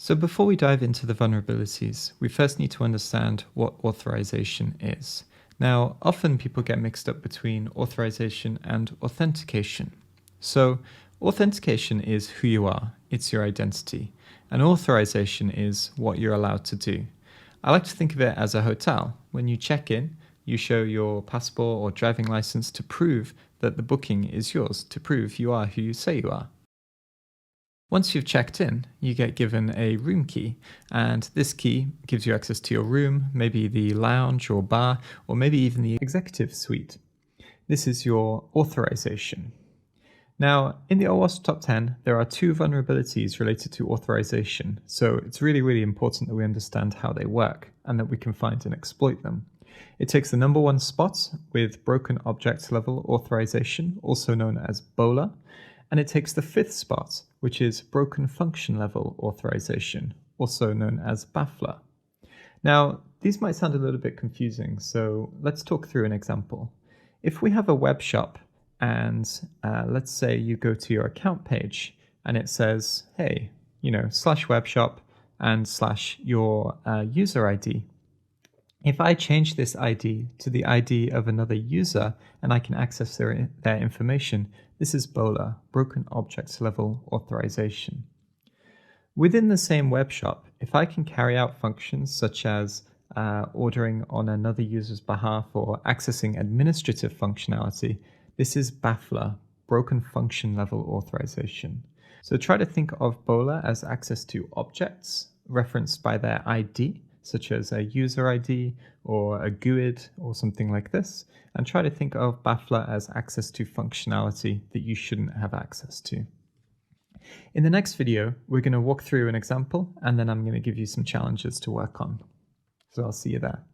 So before we dive into the vulnerabilities, we first need to understand what authorization is. Now, often people get mixed up between authorization and authentication. So authentication is who you are, it's your identity, and authorization is what you're allowed to do. I like to think of it as a hotel. When you check in, you show your passport or driving license to prove that the booking is yours, to prove you are who you say you are. Once you've checked in, you get given a room key, and this key gives you access to your room, maybe the lounge or bar, or maybe even the executive suite. This is your authorization. Now, in the OWASP Top 10, there are 2 vulnerabilities related to authorization, so it's really important that we understand how they work and that we can find and exploit them. It takes the number 1 spot with broken object level authorization, also known as BOLA, and it takes the 5th spot, which is broken function level authorization, also known as BAFLA. Now, these might sound a little bit confusing, so let's talk through an example. If we have a web shop and let's say you go to your account page and it says, hey, /webshop and /your user ID. If I change this ID to the ID of another user and I can access their information, this is BOLA, Broken Object Level Authorization. Within the same web shop, if I can carry out functions such as ordering on another user's behalf or accessing administrative functionality, this is BAFLA, Broken Function Level Authorization. So try to think of BOLA as access to objects referenced by their ID, such as a user ID or a GUID or something like this, and try to think of BAFLA as access to functionality that you shouldn't have access to. In the next video, we're going to walk through an example, and then I'm going to give you some challenges to work on. So I'll see you there.